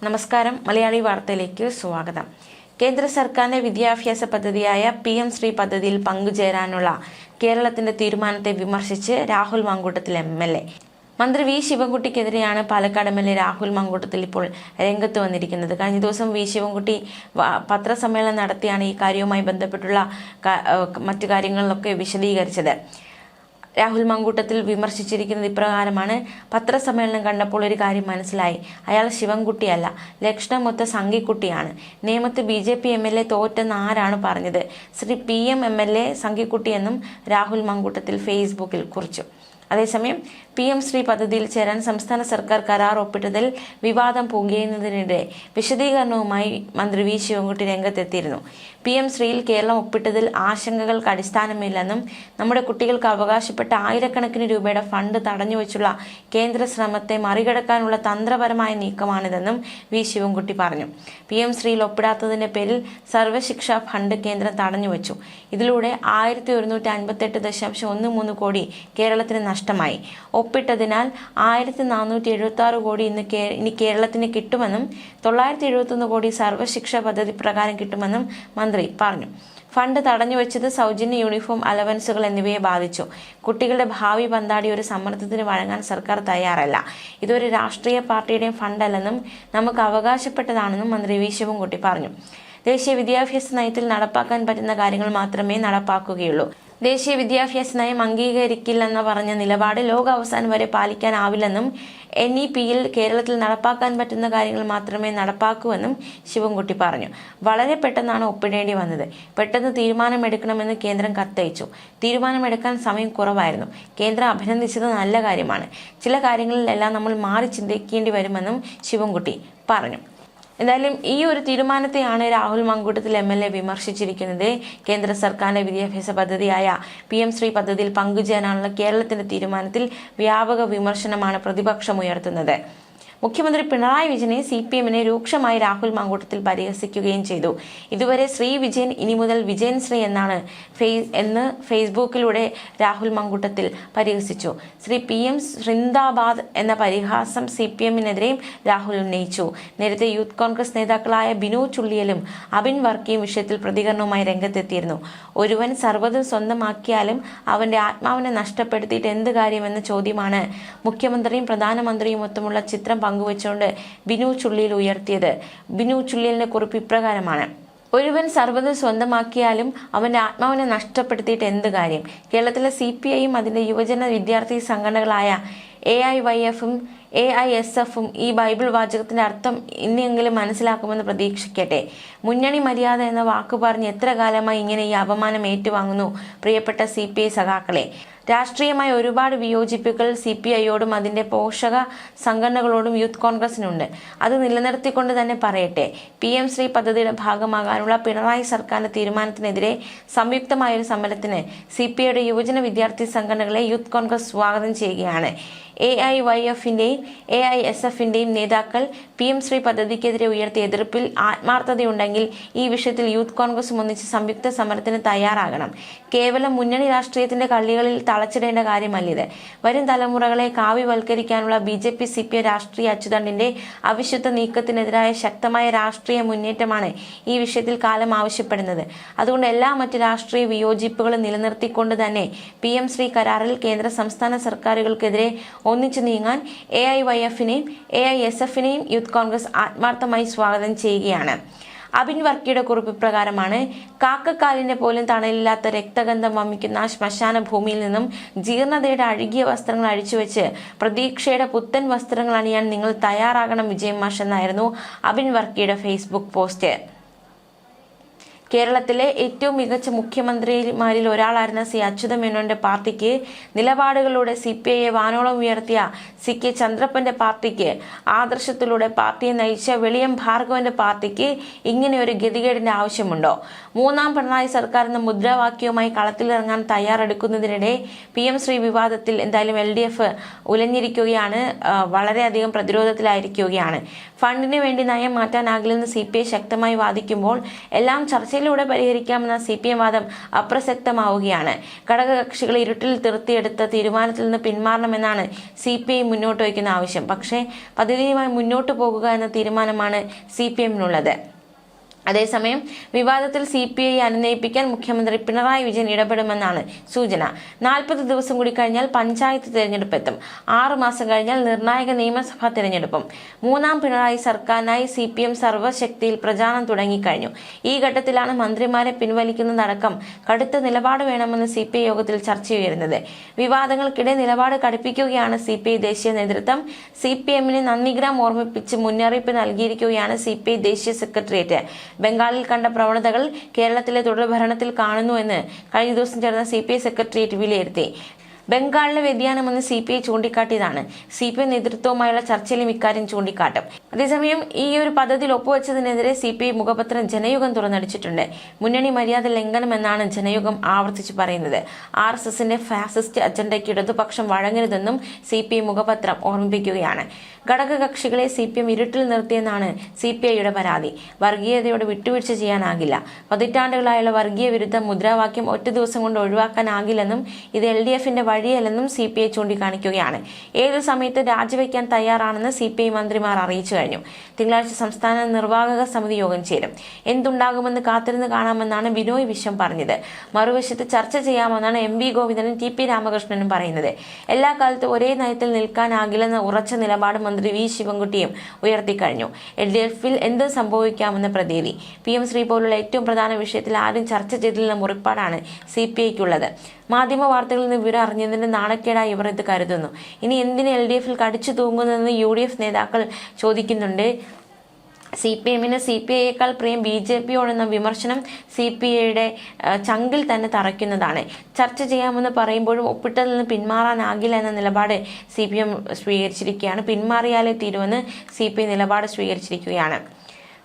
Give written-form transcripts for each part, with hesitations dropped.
നമസ്കാരം. മലയാളി വാർത്തയിലേക്ക് സ്വാഗതം. കേന്ദ്ര സർക്കാരിന്റെ വിദ്യാഭ്യാസ പദ്ധതിയായ PM ശ്രീ പദ്ധതിയിൽ പങ്കുചേരാനുള്ള കേരളത്തിന്റെ തീരുമാനത്തെ വിമർശിച്ച് രാഹുൽ മാങ്കൂട്ടത്തിൽ MLA. മന്ത്രി വി ശിവൻകുട്ടിക്കെതിരെയാണ് പാലക്കാട് MLA രാഹുൽ മാങ്കൂട്ടത്തിൽ ഇപ്പോൾ രംഗത്ത് വന്നിരിക്കുന്നത്. കഴിഞ്ഞ ദിവസം വി ശിവൻകുട്ടി പത്രസമ്മേളനം നടത്തിയാണ് ഈ കാര്യവുമായി ബന്ധപ്പെട്ടുള്ള മറ്റു കാര്യങ്ങളിലൊക്കെ വിശദീകരിച്ചത്. രാഹുൽ മാങ്കൂട്ടത്തിൽ വിമർശിച്ചിരിക്കുന്നത് ഇപ്രകാരമാണ്: പത്രസമ്മേളനം കണ്ടപ്പോൾ ഒരു കാര്യം മനസ്സിലായി, അയാൾ ശിവൻകുട്ടിയല്ല, ലക്ഷണമൊത്ത സംഘിക്കുട്ടിയാണ്. നേമത്ത് BJP MLA തോറ്റെന്ന് ആരാണ് പറഞ്ഞത്? ശ്രീ PM MLA സംഘിക്കുട്ടിയെന്നും രാഹുൽ മാങ്കൂട്ടത്തിൽ ഫേസ്ബുക്കിൽ കുറിച്ചു. അതേസമയം PM ശ്രീ പദ്ധതിയിൽ ചേരാൻ സംസ്ഥാന സർക്കാർ കരാർ ഒപ്പിട്ടതിൽ വിവാദം പൊങ്ങിയതിനിടെ വിശദീകരണവുമായി മന്ത്രി വി ശിവൻകുട്ടി രംഗത്തെത്തിയിരുന്നു. PM ശ്രീയിൽ കേരളം ഒപ്പിട്ടതിൽ ആശങ്കകൾക്ക് അടിസ്ഥാനമില്ലെന്നും നമ്മുടെ കുട്ടികൾക്ക് അവകാശപ്പെട്ട ആയിരക്കണക്കിന് രൂപയുടെ ഫണ്ട് തടഞ്ഞുവെച്ചുള്ള കേന്ദ്ര ശ്രമത്തെ മറികടക്കാനുള്ള തന്ത്രപരമായ നീക്കമാണിതെന്നും വി ശിവൻകുട്ടി പറഞ്ഞു. PM ശ്രീയിൽ ഒപ്പിടാത്തതിന്റെ പേരിൽ സർവശിക്ഷാ ഫണ്ട് കേന്ദ്രം തടഞ്ഞുവെച്ചു. ഇതിലൂടെ 1158.13 കോടി കേരളത്തിന് നഷ്ടമായി. ഒപ്പിട്ടതിനാൽ 1476 കോടി ഇനി കേരളത്തിന് കിട്ടുമെന്നും 971 കോടി സർവശിക്ഷ പദ്ധതി പ്രകാരം കിട്ടുമെന്നും മന്ത്രി പറഞ്ഞു. ഫണ്ട് തടഞ്ഞുവെച്ചത് സൗജന്യ യൂണിഫോം, അലവൻസുകൾ എന്നിവയെ ബാധിച്ചു. കുട്ടികളുടെ ഭാവി പന്താടി ഒരു സമ്മർദ്ദത്തിന് വഴങ്ങാൻ സർക്കാർ തയ്യാറല്ല. ഇതൊരു രാഷ്ട്രീയ പാർട്ടിയുടെയും ഫണ്ടല്ലെന്നും നമുക്ക് അവകാശപ്പെട്ടതാണെന്നും മന്ത്രി വി ശിവൻകുട്ടി പറഞ്ഞു. ദേശീയ വിദ്യാഭ്യാസ നയത്തിൽ നടപ്പാക്കാൻ പറ്റുന്ന കാര്യങ്ങൾ മാത്രമേ നടപ്പാക്കുകയുള്ളൂ. ദേശീയ വിദ്യാഭ്യാസ നയം അംഗീകരിക്കില്ലെന്ന് പറഞ്ഞ നിലപാട് ലോകാവസാനം വരെ പാലിക്കാനാവില്ലെന്നും NEP-യിൽ കേരളത്തിൽ നടപ്പാക്കാൻ പറ്റുന്ന കാര്യങ്ങൾ മാത്രമേ നടപ്പാക്കൂവെന്നും ശിവൻകുട്ടി പറഞ്ഞു. വളരെ പെട്ടെന്നാണ് ഒപ്പിടേണ്ടി വന്നത്. പെട്ടെന്ന് തീരുമാനമെടുക്കണമെന്ന് കേന്ദ്രം കത്തയച്ചു. തീരുമാനമെടുക്കാൻ സമയം കുറവായിരുന്നു. കേന്ദ്രം അഭിനന്ദിച്ചത് നല്ല കാര്യമാണ്. ചില കാര്യങ്ങളിലെല്ലാം നമ്മൾ മാറി ചിന്തിക്കേണ്ടി വരുമെന്നും ശിവൻകുട്ടി പറഞ്ഞു. എന്തായാലും ഈ ഒരു തീരുമാനത്തെയാണ് രാഹുൽ മാങ്കൂട്ടത്തിൽ MLA വിമർശിച്ചിരിക്കുന്നത്. കേന്ദ്ര സർക്കാരിന്റെ വിദ്യാഭ്യാസ പദ്ധതിയായ PM ശ്രീ പദ്ധതിയിൽ പങ്കുചേരാനുള്ള കേരളത്തിന്റെ തീരുമാനത്തിൽ വ്യാപക വിമർശനമാണ് പ്രതിപക്ഷം ഉയർത്തുന്നത്. മുഖ്യമന്ത്രി പിണറായി വിജയനെ CPM-നെ രൂക്ഷമായി രാഹുൽ മാങ്കൂട്ടത്തിൽ പരിഹസിക്കുകയും ചെയ്തു. ഇതുവരെ ശ്രീ വിജയൻ, ഇനി മുതൽ വിജയൻ ശ്രീ എന്ന് ഫേസ്ബുക്കിലൂടെ രാഹുൽ മാങ്കൂട്ടത്തിൽ പരിഹസിച്ചു. ശ്രീ PM ശ്രിന്ദാബാദ് എന്ന പരിഹാസം CPM-നെതിരെയും രാഹുൽ ഉന്നയിച്ചു. നേരത്തെ യൂത്ത് കോൺഗ്രസ് നേതാക്കളായ ബിനു ചുള്ളിയലും അബിൻ വർക്കിയും വിഷയത്തിൽ പ്രതികരണവുമായി രംഗത്തെത്തിയിരുന്നു. ഒരുവൻ സർവ്വതും സ്വന്തമാക്കിയാലും അവന്റെ ആത്മാവിനെ നഷ്ടപ്പെടുത്തിയിട്ട് എന്ത് കാര്യമെന്ന ചോദ്യമാണ് മുഖ്യമന്ത്രിയും പ്രധാനമന്ത്രിയും ഒത്തുമുള്ള ചിത്രം പങ്കുവെച്ചുകൊണ്ട് ബിനു ചുള്ളിയിൽ ഉയർത്തിയത്. ബിനു ചുള്ളിയലിന്റെ കുറിപ്പ് ഇപ്രകാരമാണ്: ഒരുവൻ സർവ്വതും സ്വന്തമാക്കിയാലും അവന്റെ ആത്മാവിനെ നഷ്ടപ്പെടുത്തിയിട്ട് എന്ത് കാര്യം? കേരളത്തിലെ CPI-യും അതിന്റെ യുവജന വിദ്യാർത്ഥി സംഘടനകളായ AIYF-ഉം AISF-ഉം ഈ ബൈബിൾ വാചകത്തിന്റെ അർത്ഥം ഇനിയെങ്കിലും മനസ്സിലാക്കുമെന്ന് പ്രതീക്ഷിക്കട്ടെ. മുന്നണി മര്യാദ എന്ന വാക്ക് പറഞ്ഞ് എത്ര കാലമായി ഇങ്ങനെ ഈ അപമാനം ഏറ്റുവാങ്ങുന്നു? പ്രിയപ്പെട്ട CPI സഖാക്കളെ, രാഷ്ട്രീയമായ ഒരുപാട് വിയോജിപ്പുകൾ CPI-യോടും അതിന്റെ പോഷക സംഘടനകളോടും യൂത്ത് കോൺഗ്രസിനുണ്ട്. അത് നിലനിർത്തിക്കൊണ്ട് തന്നെ പറയട്ടെ, PM ശ്രീ പദ്ധതിയുടെ ഭാഗമാകാനുള്ള പിണറായി സർക്കാരിന്റെ തീരുമാനത്തിനെതിരെ സംയുക്തമായൊരു സമരത്തിന് CPI-യുടെ യുവജന വിദ്യാർത്ഥി സംഘടനകളെ യൂത്ത് കോൺഗ്രസ് സ്വാഗതം ചെയ്യുകയാണ്. AIYF-ന്റെയും AISF-ന്റെയും നേതാക്കൾ PM ശ്രീ പദ്ധതിക്കെതിരെ ഉയർത്തിയ എതിർപ്പിൽ ആത്മാർത്ഥതയുണ്ടെങ്കിൽ ഈ വിഷയത്തിൽ യൂത്ത് കോൺഗ്രസും ഒന്നിച്ച് സംയുക്ത സമരത്തിന് തയ്യാറാകണം. കേവലം മുന്നണി രാഷ്ട്രീയത്തിന്റെ കള്ളികളിൽ തളച്ചിടേണ്ട കാര്യമല്ലിത്. വരും തലമുറകളെ കാവ്യവൽക്കരിക്കാനുള്ള BJP CPI രാഷ്ട്രീയ അച്ചുതണ്ടിന്റെ അവിശുദ്ധ നീക്കത്തിനെതിരായ ശക്തമായ രാഷ്ട്രീയ മുന്നേറ്റമാണ് ഈ വിഷയത്തിൽ കാലം ആവശ്യപ്പെടുന്നത്. അതുകൊണ്ട് എല്ലാ മറ്റ് രാഷ്ട്രീയ വിയോജിപ്പുകളും നിലനിർത്തിക്കൊണ്ട് തന്നെ PM ശ്രീ കരാറിൽ കേന്ദ്ര സംസ്ഥാന സർക്കാരുകൾക്കെതിരെ ഒന്നിച്ചു നീങ്ങാൻ AIYF-നെയും AISF-നെയും യൂത്ത് കോൺഗ്രസ് ആത്മാർത്ഥമായി സ്വാഗതം ചെയ്യുകയാണ്. അബിൻ വർക്കിയുടെ കുറിപ്പ് പ്രകാരമാണ്: കാക്കക്കാലിന്റെ പോലും തണലില്ലാത്ത രക്തഗന്ധം വമിക്കുന്ന ശ്മശാന ഭൂമിയിൽ നിന്നും ജീർണതയുടെ അഴുകിയ വസ്ത്രങ്ങൾ അഴിച്ചുവെച്ച് പ്രതീക്ഷയുടെ പുത്തൻ വസ്ത്രങ്ങൾ അണിയാൻ നിങ്ങൾ തയ്യാറാകണം വിജയൻ മാഷ് എന്നായിരുന്നു അബിൻ വർക്കിയുടെ ഫേസ്ബുക്ക് പോസ്റ്റ്. കേരളത്തിലെ ഏറ്റവും മികച്ച മുഖ്യമന്ത്രിമാരിൽ ഒരാളായിരുന്ന C. അച്യുതമേനോന്റെ പാർട്ടിക്ക്, നിലപാടുകളിലൂടെ CPI-യെ വാനോളം ഉയർത്തിയ CK ചന്ദ്രപ്പന്റെ പാർട്ടിക്ക്, ആദർശത്തിലൂടെ പാർട്ടിയെ നയിച്ച വെളിയം ഭാർഗവന്റെ പാർട്ടിക്ക് ഇങ്ങനെ ഒരു ഗതികേടിന്റെ ആവശ്യമുണ്ടോ? മൂന്നാം പിണറായി സർക്കാർ എന്ന മുദ്രാവാക്യവുമായി കളത്തിലിറങ്ങാൻ തയ്യാറെടുക്കുന്നതിനിടെ PM ശ്രീ വിവാദത്തിൽ എന്തായാലും LDF ഉലഞ്ഞിരിക്കുകയാണ്, വളരെയധികം പ്രതിരോധത്തിലായിരിക്കുകയാണ്. ഫണ്ടിന് വേണ്ടി നയം മാറ്റാനാകില്ലെന്ന് CPI ശക്തമായി വാദിക്കുമ്പോൾ എല്ലാം ചർച്ച ചർച്ചയിലൂടെ പരിഹരിക്കാമെന്ന CPM വാദം അപ്രസക്തമാവുകയാണ്. ഘടകകക്ഷികൾ ഇരുട്ടിൽ നിർത്തിയെടുത്ത തീരുമാനത്തിൽ നിന്ന് പിന്മാറണമെന്നാണ് CPI മുന്നോട്ട് വയ്ക്കുന്ന ആവശ്യം. പക്ഷേ പദ്ധതിയുമായി മുന്നോട്ടു പോകുക എന്ന തീരുമാനമാണ് CPMനുള്ളത്. അതേസമയം വിവാദത്തിൽ CPI അനുനയിപ്പിക്കാൻ മുഖ്യമന്ത്രി പിണറായി വിജയൻ ഇടപെടുമെന്നാണ് സൂചന. 40 ദിവസം കൂടി കഴിഞ്ഞാൽ പഞ്ചായത്ത് തിരഞ്ഞെടുപ്പ് എത്തും. 6 മാസം കഴിഞ്ഞാൽ നിർണായക നിയമസഭാ തിരഞ്ഞെടുപ്പും. മൂന്നാം പിണറായി സർക്കാരിനായി CPM സർവ്വശക്തിയിൽ പ്രചാരണം തുടങ്ങിക്കഴിഞ്ഞു. ഈ ഘട്ടത്തിലാണ് മന്ത്രിമാരെ പിൻവലിക്കുന്നതടക്കം കടുത്ത നിലപാട് വേണമെന്ന് CPI യോഗത്തിൽ ചർച്ചയുയരുന്നത്. വിവാദങ്ങൾക്കിടെ നിലപാട് കടുപ്പിക്കുകയാണ് CPI ദേശീയ നേതൃത്വം. CPMന് നന്ദിഗ്രാം ഓർമ്മിപ്പിച്ച് മുന്നറിയിപ്പ് നൽകിയിരിക്കുകയാണ് CPI ദേശീയ സെക്രട്ടേറിയറ്റ്. ബംഗാളിൽ കണ്ട പ്രവണതകൾ കേരളത്തിലെ തുടർഭരണത്തിൽ കാണുന്നുവെന്ന് കഴിഞ്ഞ ദിവസം ചേർന്ന CPI സെക്രട്ടേറിയറ്റ് വിലയിരുത്തി. ബംഗാളിലെ വ്യതിയാനമെന്ന് CPI ചൂണ്ടിക്കാട്ടിയതാണ്. CPM നേതൃത്വവുമായുള്ള ചർച്ചയിലും ഇക്കാര്യം ചൂണ്ടിക്കാട്ടും. അതേസമയം ഈ ഒരു പദ്ധതിയിൽ ഒപ്പുവെച്ചതിനെതിരെ CPI മുഖപത്രം ജനയുഗം തുറന്നടിച്ചിട്ടുണ്ട്. മുന്നണി മര്യാദ ലംഘനമെന്നാണ് ജനയുഗം ആവർത്തിച്ച് പറയുന്നത്. RSSന്റെ ഫാസിസ്റ്റ് അജണ്ടയ്ക്ക് ഇടതുപക്ഷം വഴങ്ങരുതെന്നും CPI മുഖപത്രം ഓർമ്മിപ്പിക്കുകയാണ്. ഘടകകക്ഷികളെ CPM ഇരുട്ടിൽ നിർത്തിയെന്നാണ് CPIയുടെ പരാതി. വർഗീയതയോട് വിട്ടുവീഴ്ച ചെയ്യാനാകില്ല. പതിറ്റാണ്ടുകളായുള്ള വർഗീയ വിരുദ്ധ മുദ്രാവാക്യം ഒറ്റ ദിവസം കൊണ്ട് ഒഴിവാക്കാനാകില്ലെന്നും ഇത് LDFന്റെ വഴിയല്ലെന്നും CPI ചൂണ്ടിക്കാണിക്കുകയാണ്. ഏതു സമയത്ത് രാജിവെക്കാൻ തയ്യാറാണെന്ന് CPI മന്ത്രിമാർ അറിയിച്ചു കഴിഞ്ഞു. തിങ്കളാഴ്ച സംസ്ഥാന നിർവാഹക സമിതി യോഗം ചേരും. എന്തുണ്ടാകുമെന്ന് കാത്തിരുന്ന് കാണാമെന്നാണ് ബിനോയ് വിശ്വം പറഞ്ഞത്. മറുവശത്ത് ചർച്ച ചെയ്യാമെന്നാണ് MV ഗോവിന്ദനും TP രാമകൃഷ്ണനും പറയുന്നത്. എല്ലാ കാലത്തും ഒരേ നയത്തിൽ നിൽക്കാനാകില്ലെന്ന ഉറച്ച നിലപാട് മന്ത്രി V ശിവൻകുട്ടിയും ഉയർത്തിക്കഴിഞ്ഞു. LDFിൽ എന്ത് സംഭവിക്കാമെന്ന പ്രതീതി. PM ശ്രീ പോലുള്ള ഏറ്റവും പ്രധാന വിഷയത്തിൽ ആരും ചർച്ച ചെയ്തില്ലെന്ന മുറിപ്പാടാണ് CPIക്കുള്ളത്. മാധ്യമ വാർത്തകളിൽ നിന്ന് വിവരം അറിഞ്ഞതിന്റെ നാണക്കേടായി ഇവർ ഇത് കരുതുന്നു. ഇനി എന്തിന് LDFിൽ കടിച്ചു തൂങ്ങുന്നതെന്ന് UDF നേതാക്കൾ ചോദിക്കുന്നുണ്ട്. CPMന് CPIയേക്കാൾ പ്രിയം BJPയോടെന്ന വിമർശനം CPIയുടെ ചങ്കിൽ തന്നെ തറയ്ക്കുന്നതാണ്. ചർച്ച ചെയ്യാമെന്ന് പറയുമ്പോഴും ഒപ്പിട്ടതിൽ നിന്ന് പിന്മാറാനാകില്ല എന്ന നിലപാട് CPM സ്വീകരിച്ചിരിക്കുകയാണ്. പിന്മാറിയാലേ തീരുവെന്ന് CPI നിലപാട് സ്വീകരിച്ചിരിക്കുകയാണ്.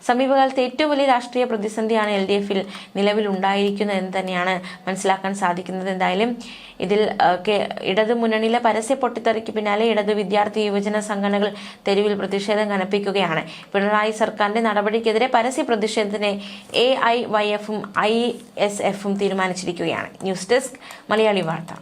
സമീപകാലത്ത് ഏറ്റവും വലിയ രാഷ്ട്രീയ പ്രതിസന്ധിയാണ് LDFിൽ നിലവിലുണ്ടായിരിക്കുന്നത് എന്ന് തന്നെയാണ് മനസ്സിലാക്കാൻ സാധിക്കുന്നത്. എന്തായാലും ഇതിൽ ഇടതു മുന്നണിയിലെ പരസ്യ പൊട്ടിത്തെറിക്ക് പിന്നാലെ ഇടതു വിദ്യാർത്ഥി യുവജന സംഘടനകൾ തെരുവിൽ പ്രതിഷേധം കനപ്പിക്കുകയാണ്. പിണറായി സർക്കാരിന്റെ നടപടിക്കെതിരെ പരസ്യ പ്രതിഷേധത്തിന് AIYFും ISFും തീരുമാനിച്ചിരിക്കുകയാണ്. ന്യൂസ് ഡെസ്ക് മലയാളി വാർത്ത.